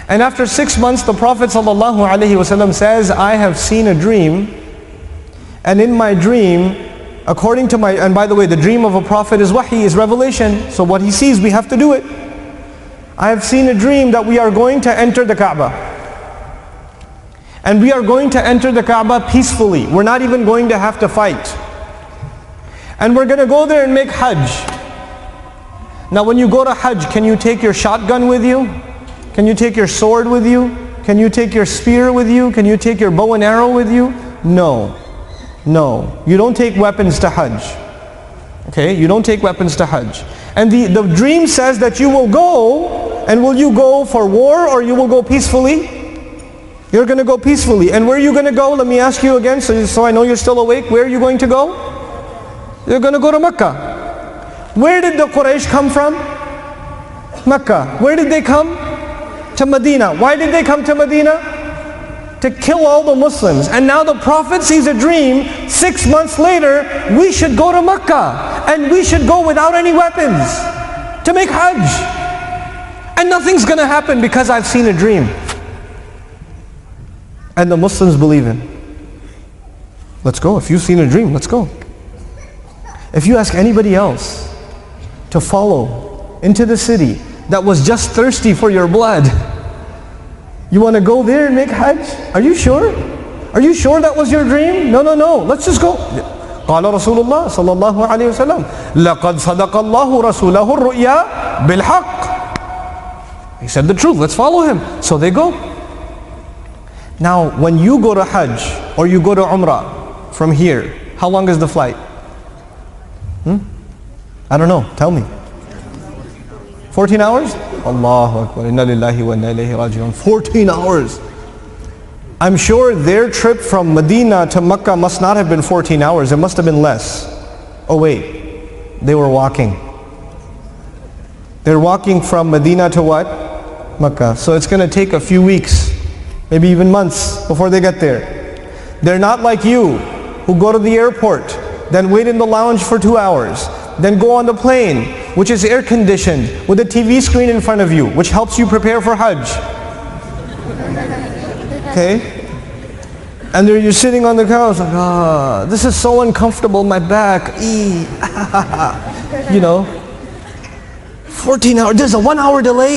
And after 6 months, the Prophet ﷺ says, I have seen a dream, and in my dream, according to my, and by the way, the dream of a prophet is wahi, is revelation. So what he sees, we have to do it. I have seen a dream that we are going to enter the Kaaba. And we are going to enter the Kaaba peacefully. We're not even going to have to fight. And we're going to go there and make Hajj. Now when you go to Hajj, can you take your shotgun with you? Can you take your sword with you? Can you take your spear with you? Can you take your bow and arrow with you? No. No. You don't take weapons to Hajj. Okay? You don't take weapons to Hajj. And the dream says that you will go, and will you go for war or you will go peacefully? You're going to go peacefully. And where are you going to go? Let me ask you again so I know you're still awake. Where are you going to go? You're going to go to Mecca. Where did the Quraysh come from? Mecca. Where did they come? To Medina. Why did they come to Medina? To kill all the Muslims. And now the Prophet sees a dream. 6 months later, we should go to Mecca. And we should go without any weapons to make Hajj. And nothing's going to happen because I've seen a dream. And the Muslims believe him. Let's go. If you've seen a dream, let's go. If you ask anybody else to follow into the city that was just thirsty for your blood, you want to go there and make Hajj? Are you sure? Are you sure that was your dream? No, no, no. Let's just go. قال رسول الله صلى الله عليه وسلم لقد صدق الله رسوله الرؤيا بالحق. He said the truth. Let's follow him. So they go. Now, when you go to Hajj or you go to Umrah from here, how long is the flight? I don't know. Tell me. 14 hours? Allahu Akbar. Inna lillahi wa inna ilayhi raji'un. 14 hours. I'm sure their trip from Medina to Mecca must not have been 14 hours. It must have been less. Oh wait. They were walking. They're walking from Medina to what? Mecca. So it's going to take a few weeks, maybe even months before they get there. They're not like you who go to the airport, then wait in the lounge for 2 hours, then go on the plane, which is air conditioned, with a TV screen in front of you, which helps you prepare for Hajj. Okay? And you're sitting on the couch like, this is so uncomfortable, my back. You know, 14 hours, there's a 1 hour delay.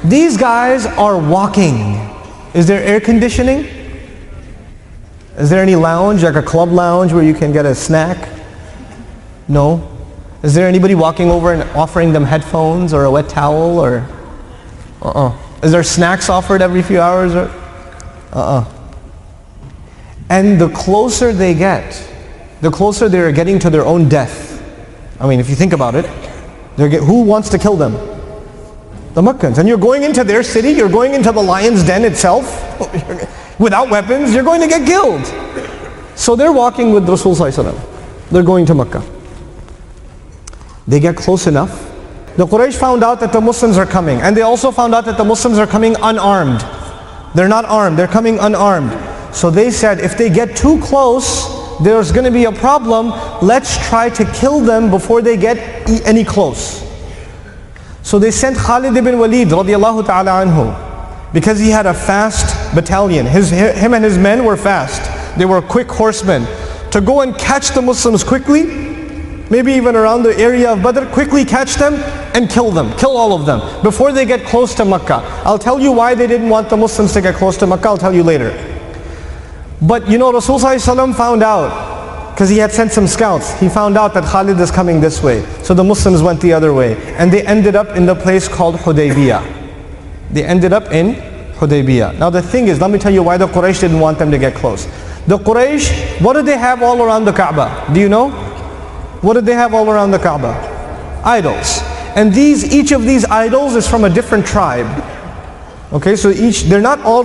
These guys are walking. Is there air conditioning? Is there any lounge, like a club lounge where you can get a snack? No. Is there anybody walking over and offering them headphones or a wet towel or? Is there snacks offered every few hours or? And the closer they get, the closer they're getting to their own death. I mean, if you think about it, who wants to kill them? The Meccans. And you're going into their city, you're going into the lion's den itself, without weapons, you're going to get killed. So they're walking with Rasul Sallallahu Alaihi Wasallam. They're going to Mecca. They get close enough. The Quraysh found out that the Muslims are coming, and they also found out that the Muslims are coming unarmed. They're not armed, they're coming unarmed. So they said, if they get too close, there's going to be a problem. Let's try to kill them before they get any close. So they sent Khalid ibn Walid radiallahu ta'ala anhu, because he had a fast battalion. Him and his men were fast. They were quick horsemen. To go and catch the Muslims quickly, maybe even around the area of Badr, quickly catch them and kill them. Kill all of them before they get close to Mecca. I'll tell you why they didn't want the Muslims to get close to Mecca. I'll tell you later. But you know, Rasul Sallallahu Alaihi Wasallam found out, because he had sent some scouts, he found out that Khalid is coming this way. So the Muslims went the other way. And they ended up in the place called Hudeybiye. They ended up in Hudeybiye. Now the thing is, let me tell you why the Quraysh didn't want them to get close. The Quraysh, what did they have all around the Kaaba? Do you know? What did they have all around the Kaaba? Idols. And each of these idols is from a different tribe. Okay, so they're not all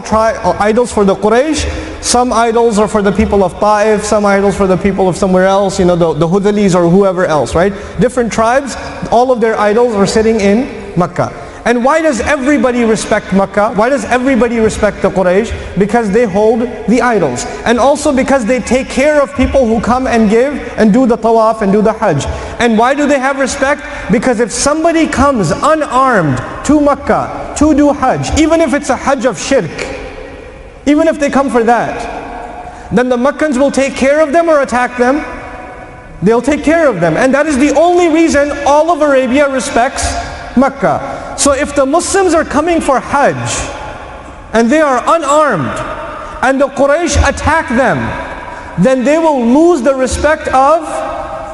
idols for the Quraysh. Some idols are for the people of Ta'if, some idols for the people of somewhere else, you know, the Hudalis or whoever else, right? Different tribes, all of their idols are sitting in Mecca. And why does everybody respect Makkah? Why does everybody respect the Quraysh? Because they hold the idols. And also because they take care of people who come and give and do the tawaf and do the hajj. And why do they have respect? Because if somebody comes unarmed to Makkah to do hajj, even if it's a hajj of shirk, even if they come for that, then the Makkans will take care of them or attack them? They'll take care of them. And that is the only reason all of Arabia respects Makkah. So if the Muslims are coming for hajj and they are unarmed and the Quraysh attack them, then they will lose the respect of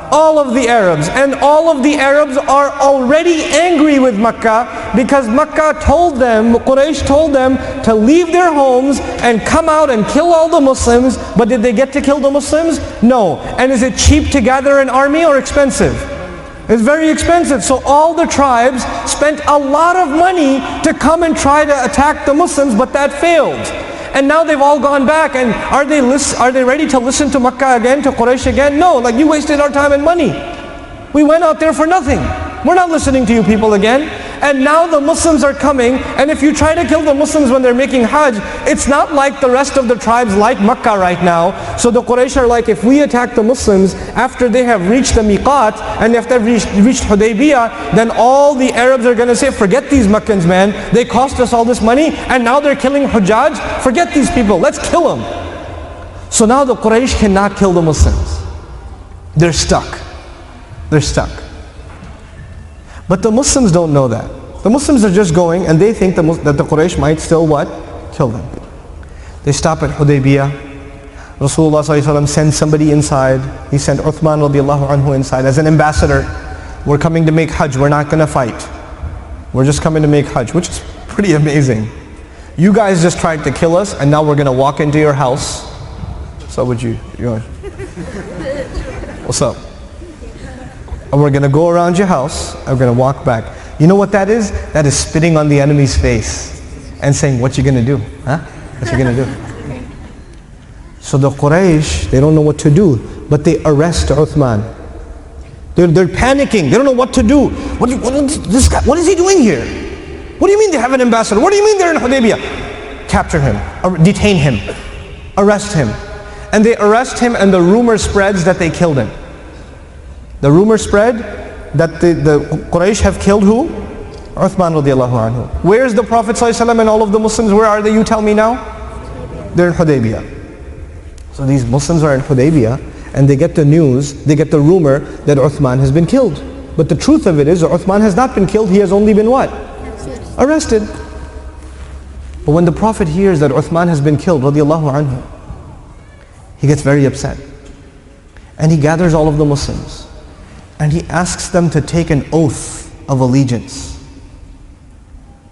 all of the Arabs. And all of the Arabs are already angry with Makkah because Makkah told them, Quraysh told them to leave their homes and come out and kill all the Muslims. But did they get to kill the Muslims? No. And is it cheap to gather an army or expensive? It's very expensive. So all the tribes spent a lot of money to come and try to attack the Muslims, but that failed. And now they've all gone back, and are they ready to listen to Makkah again, to Quraysh again? No, like you wasted our time and money. We went out there for nothing. We're not listening to you people again. And now the Muslims are coming, and if you try to kill the Muslims when they're making hajj, it's not like the rest of the tribes like Makkah right now. So the Quraysh are like, if we attack the Muslims after they have reached the miqat, and after they've reached Hudeybiye, then all the Arabs are going to say, forget these Makkans, man. They cost us all this money, and now they're killing Hujjaj. Forget these people, let's kill them. So now the Quraysh cannot kill the Muslims. They're stuck. They're stuck. But the Muslims don't know that. The Muslims are just going and they think that the Quraysh might still what? Kill them. They stop at Hudaybiya. Rasulullah ﷺ sends somebody inside. He sent Uthman radiallahu anhu inside as an ambassador. We're coming to make hajj, we're not going to fight. We're just coming to make hajj, which is pretty amazing. You guys just tried to kill us and now we're going to walk into your house. So would you what's up? And we're going to go around your house, and we're going to walk back. You know what that is? That is spitting on the enemy's face and saying, what you going to do? Huh? What you going to do? So the Quraysh, they don't know what to do, but they arrest Uthman. They're panicking. They don't know what to do. What is he doing here? What do you mean they have an ambassador? What do you mean they're in Hudaybiya? Capture him, detain him, arrest him. And they arrest him, and the rumor spreads that they killed him. The rumor spread that the Quraysh have killed who? Uthman radiallahu anhu. Where's the Prophet ﷺ and all of the Muslims? Where are they? You tell me now. They're in Hudaybiya. So these Muslims are in Hudaybiya and they get the news, they get the rumor that Uthman has been killed. But the truth of it is Uthman has not been killed, he has only been what? Arrested. But when the Prophet hears that Uthman has been killed radiallahu anhu, he gets very upset. And he gathers all of the Muslims. And he asks them to take an oath of allegiance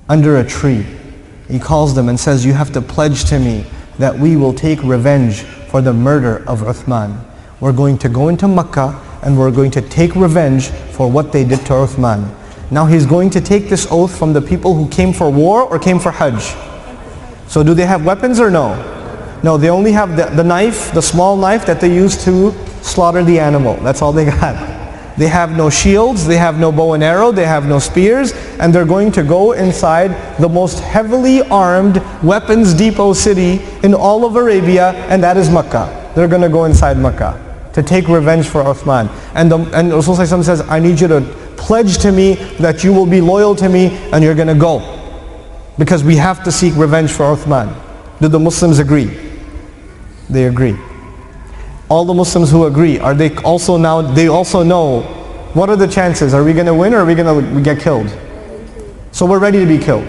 under a tree. He calls them and says, you have to pledge to me that we will take revenge for the murder of Uthman. We're going to go into Makkah and we're going to take revenge for what they did to Uthman. Now he's going to take this oath from the people who came for war or came for hajj. So do they have weapons or no? No, they only have the knife, the small knife that they use to slaughter the animal. That's all they got. They have no shields, they have no bow and arrow, they have no spears, and they're going to go inside the most heavily armed weapons depot city in all of Arabia, and that is Makkah. They're going to go inside Makkah to take revenge for Uthman. And Rasulullah says, I need you to pledge to me that you will be loyal to me and you're going to go. Because we have to seek revenge for Uthman. Do the Muslims agree? They agree. All the Muslims who agree, are they also now, they also know, what are the chances? Are we going to win or are we going to get killed? So we're ready to be killed.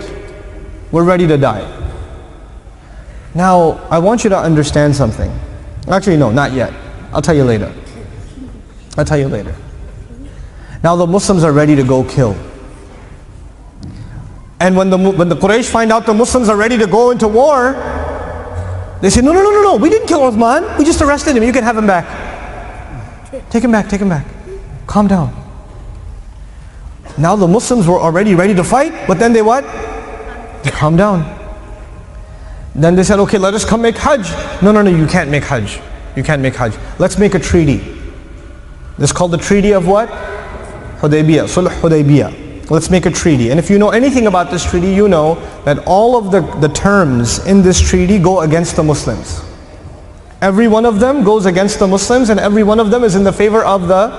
We're ready to die. Now, I want you to understand something. Actually, no, not yet. I'll tell you later. I'll tell you later. Now the Muslims are ready to go kill. And when the Quraysh find out the Muslims are ready to go into war, they say, no, we didn't kill Uthman. We just arrested him. You can have him back. Take him back, take him back. Calm down. Now the Muslims were already ready to fight, but then they what? They calmed down. Then they said, okay, let us come make hajj. No, you can't make hajj. You can't make hajj. Let's make a treaty. This is called the treaty of what? Hudaybiya, Sulh Hudaybiya. let's make a treaty. And if you know anything about this treaty, you know that all of the terms in this treaty go against the Muslims. Every one of them goes against the Muslims, and every one of them is in the favor of the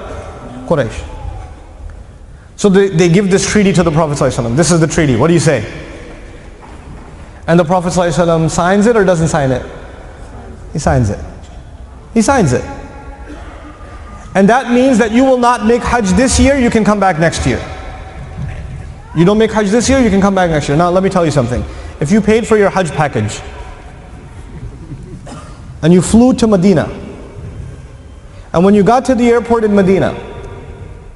Quraysh. So they give this treaty to the Prophet ﷺ. This is the treaty. What do you say? And the Prophet ﷺ signs it or doesn't sign it? He signs it. He signs it. And that means that you will not make Hajj this year, you can come back next year. You don't make Hajj this year, you can come back next year. Now let me tell you something. If you paid for your Hajj package and you flew to Medina, and when you got to the airport in Medina,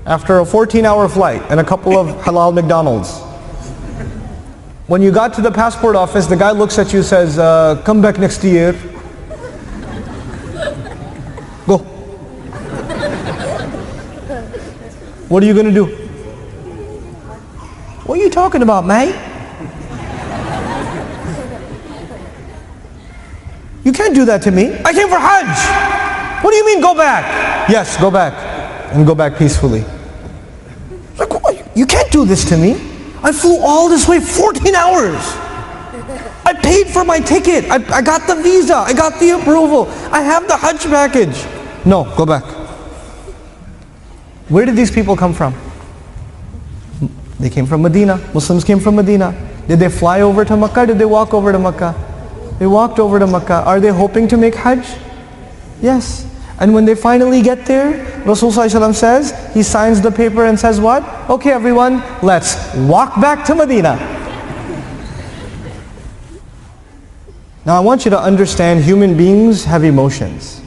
after a 14-hour flight and a couple of halal McDonald's, when you got to the passport office, the guy looks at you and says, come back next year. Go. What are you going to do? What are you talking about, mate? You can't do that to me. I came for Hajj. What do you mean go back? Yes, go back. And go back peacefully. Like, you can't do this to me. I flew all this way, 14 hours. I paid for my ticket. I got the visa. I got the approval. I have the Hajj package. No, go back. Where did these people come from? They came from Medina. Muslims came from Medina. Did they fly over to Makkah? Did they walk over to Makkah? They walked over to Makkah. Are they hoping to make Hajj? Yes. And when they finally get there, Rasulullah says, he signs the paper and says what? Okay everyone, let's walk back to Medina. Now I want you to understand, human beings have emotions.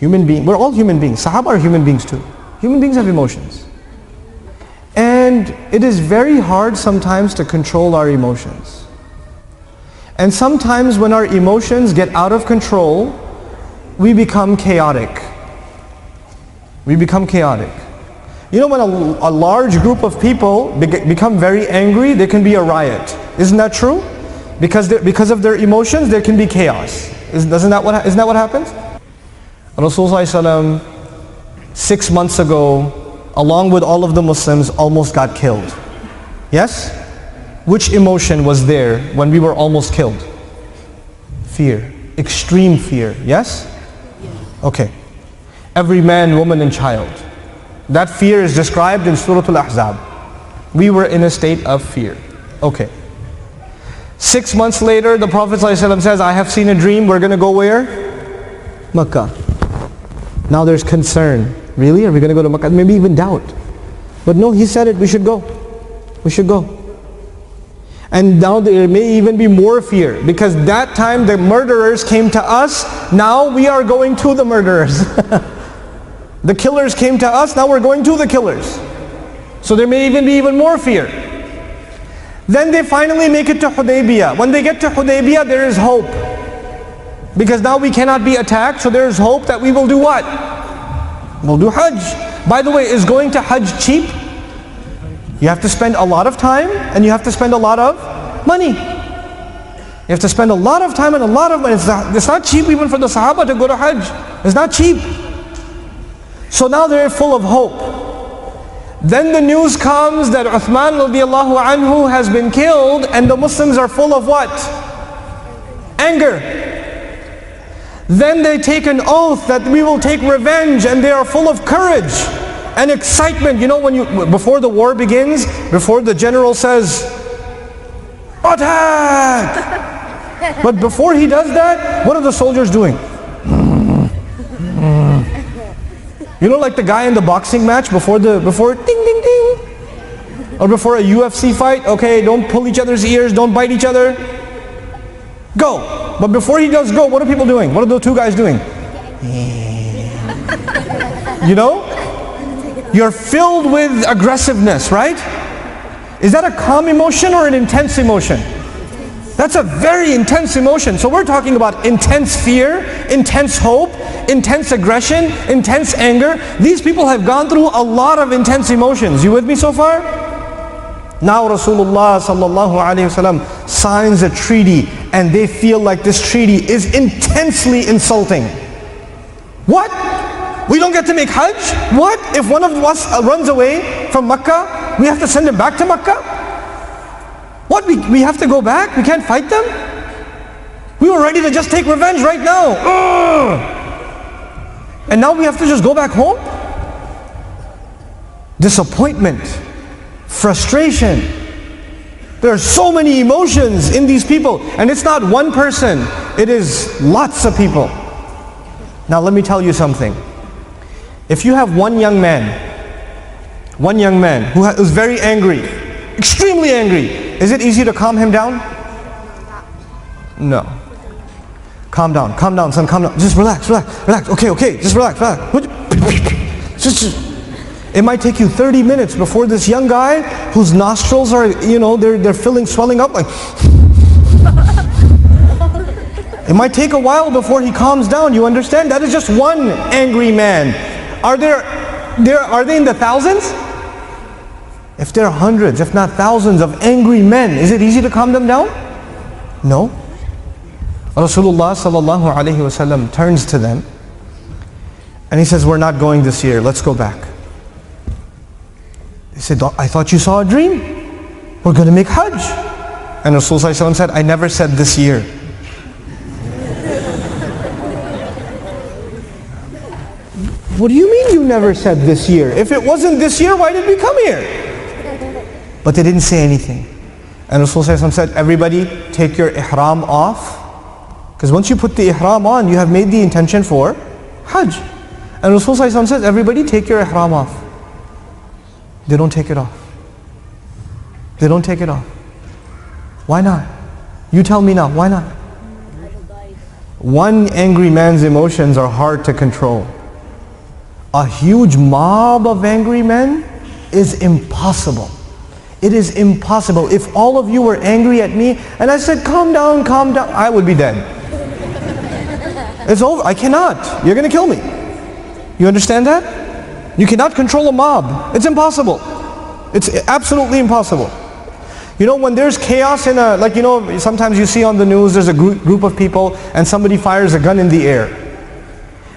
We're all human beings. Sahaba are human beings too. Human beings have emotions. And it is very hard sometimes to control our emotions. And sometimes when our emotions get out of control, we become chaotic. We become chaotic. You know, when a large group of people become very angry, there can be a riot. Isn't that true? Because of their emotions, there can be chaos. Isn't that what happens? Rasulullah 6 months ago, along with all of the Muslims, almost got killed. Yes? Which emotion was there when we were almost killed? Fear. Extreme fear. Yes? Okay. Every man, woman and child. That fear is described in Surah Al-Ahzab. We were in a state of fear. Okay. 6 months later, the Prophet ﷺ says, I have seen a dream. We're going to go where? Makkah. Now there's concern. Really? Are we going to go to Makkah? Maybe even doubt. But no, he said it. We should go. We should go. And now there may even be more fear, because that time the murderers came to us, now we are going to the murderers. The killers came to us, now we're going to the killers. So there may even be even more fear. Then they finally make it to Hudeybiye. When they get to Hudeybiye, there is hope. Because now we cannot be attacked, so there is hope that we will do what? We'll do Hajj. By the way, is going to Hajj cheap? You have to spend a lot of time and you have to spend a lot of money. You have to spend a lot of time and a lot of money. It's not cheap even for the Sahaba to go to Hajj. It's not cheap. So now they're full of hope. Then the news comes that Uthman radiallahu anhu has been killed, and the Muslims are full of what? Anger. Then they take an oath that we will take revenge, and they are full of courage and excitement. You know, before the war begins, before the general says, attack! But before he does that, what are the soldiers doing? You know, like the guy in the boxing match before ding ding ding, or before a UFC fight. Okay, don't pull each other's ears, don't bite each other. Go. But before he does go, what are people doing? What are those two guys doing? You know? You're filled with aggressiveness, right? Is that a calm emotion or an intense emotion? That's a very intense emotion. So we're talking about intense fear, intense hope, intense aggression, intense anger. These people have gone through a lot of intense emotions. You with me so far? Now Rasulullah sallallahu alaihi wasallam signs a treaty, and they feel like this treaty is intensely insulting. What? We don't get to make Hajj? What? If one of us runs away from Makkah, We have to send them back to Makkah? What, we have to go back? We can't fight them? We were ready to just take revenge right now. And now we have to just go back home? Disappointment, frustration. There are so many emotions in these people. And it's not one person. It is lots of people. Now let me tell you something. If you have one young man who is very angry, extremely angry, is it easy to calm him down? No. Calm down, son, calm down. Just relax. Okay, just relax. It might take you 30 minutes before this young guy, whose nostrils are, they're swelling up like. It might take a while before he calms down. You understand? That is just one angry man. Are they in the thousands? If there are hundreds, if not thousands of angry men, is it easy to calm them down? No. Rasulullah sallallahu alaihi wasallam turns to them and he says, we're not going this year, let's go back. He said, I thought you saw a dream. We're going to make Hajj. And Rasulullah sallallahu alaihi wasallam said, I never said this year. What do you mean you never said this year? If it wasn't this year, why did we come here? But they didn't say anything. And Rasulullah said, everybody take your ihram off. Because once you put the ihram on, you have made the intention for Hajj. And Rasulullah says, everybody take your ihram off. They don't take it off. They don't take it off. Why not? You tell me now, why not? One angry man's emotions are hard to control. A huge mob of angry men is impossible. It is impossible. If all of you were angry at me and I said, calm down, I would be dead. It's over. I cannot. You're going to kill me. You understand that? You cannot control a mob. It's impossible. It's absolutely impossible. When there's chaos in sometimes you see on the news, there's a group of people and somebody fires a gun in the air.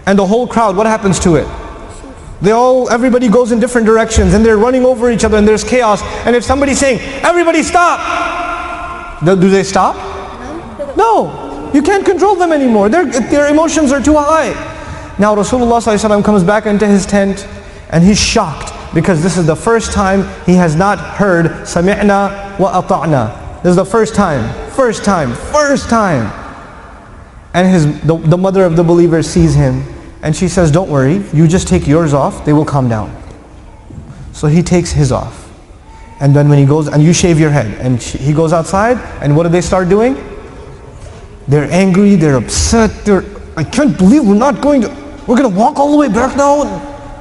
And the whole crowd, what happens to it? Everybody goes in different directions and they're running over each other and there's chaos. And if somebody's saying, everybody stop! Do they stop? No. You can't control them anymore. Their emotions are too high. Now Rasulullah ﷺ comes back into his tent and he's shocked because this is the first time he has not heard Sami'na wa ata'na. This is the first time. And the mother of the believer sees him. And she says, don't worry, you just take yours off, they will calm down. So he takes his off. And then when he goes, and you shave your head. And he goes outside, and what do they start doing? They're angry, they're upset, I can't believe we're going to walk all the way back now?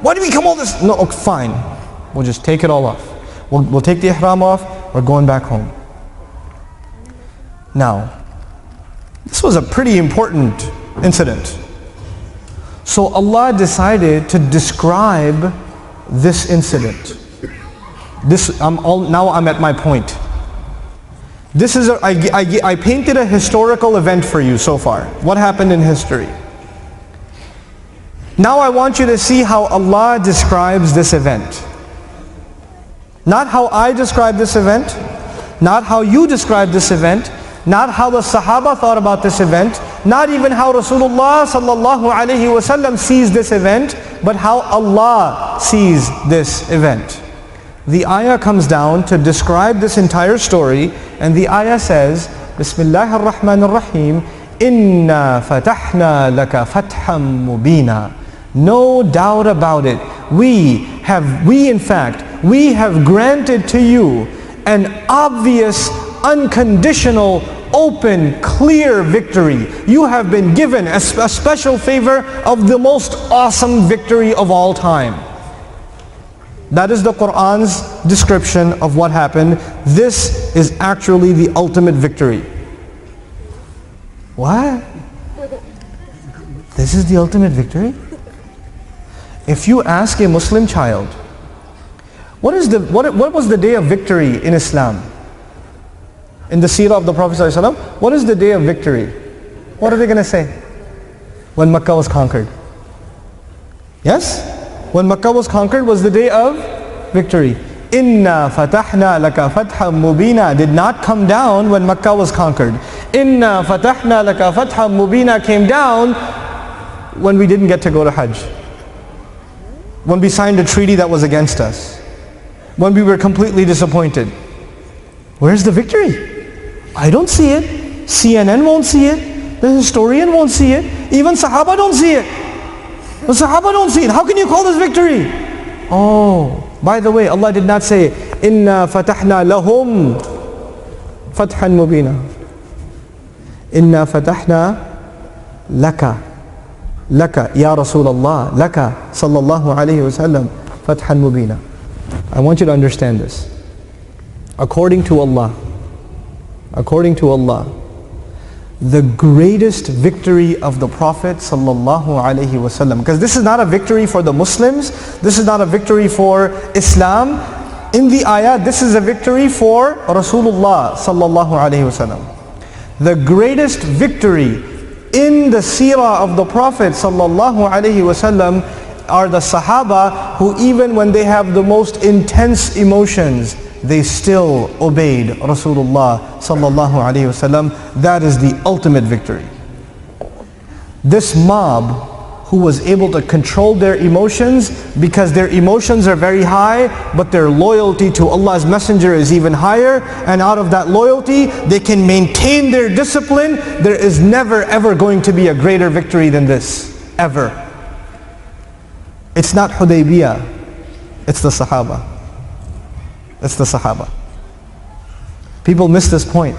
Why do we come all this? No, okay, fine. We'll just take it all off. We'll take the ihram off, we're going back home. Now, this was a pretty important incident. So Allah decided to describe this incident. Now I'm at my point. I painted a historical event for you so far. What happened in history? Now I want you to see how Allah describes this event. Not how I describe this event, not how you describe this event, not how the Sahaba thought about this event, not even how Rasulullah sallallahu alaihi wasallam sees this event, but how Allah sees this event. The ayah comes down to describe this entire story, and the ayah says, Bismillahir Rahmanir Rahim, Inna fatahna laka fatham mubina. No doubt about it, we have granted to you an obvious, unconditional, open, clear victory. You have been given a special favor of the most awesome victory of all time. That is the Qur'an's description of what happened. This is actually the ultimate victory. What? This is the ultimate victory? If you ask a Muslim child, what was the day of victory in Islam? In the seerah of the Prophet ﷺ, what is the day of victory? What are they going to say? When Makkah was conquered. Yes? When Makkah was conquered was the day of victory. Inna fatahna laka fathan mubina did not come down when Makkah was conquered. Inna fatahna laka fathan mubina came down when we didn't get to go to Hajj. When we signed a treaty that was against us. When we were completely disappointed. Where's the victory? I don't see it. CNN won't see it. The historian won't see it. Even Sahaba don't see it. The Sahaba don't see it. How can you call this victory? Oh, by the way, Allah did not say, Inna fatahna lahum fathan mubina. Inna fatahna laka. Laka, Ya Rasulullah. Laka, sallallahu alayhi wa sallam. Fathan mubina. I want you to understand this. According to Allah, the greatest victory of the Prophet sallallahu alaihi wasallam, because this is not a victory for the Muslims, this is not a victory for Islam. In the ayah, this is a victory for Rasulullah sallallahu alaihi wasallam. The greatest victory in the seerah of the Prophet sallallahu alaihi wasallam are the Sahaba, who even when they have the most intense emotions, they still obeyed Rasulullah sallallahu alaihi wasallam. That is the ultimate victory. This mob who was able to control their emotions, because their emotions are very high, but their loyalty to Allah's Messenger is even higher, and out of that loyalty they can maintain their discipline. There is never ever going to be a greater victory than this, ever. It's not Hudeybiye, it's the Sahaba. It's the Sahaba. People miss this point.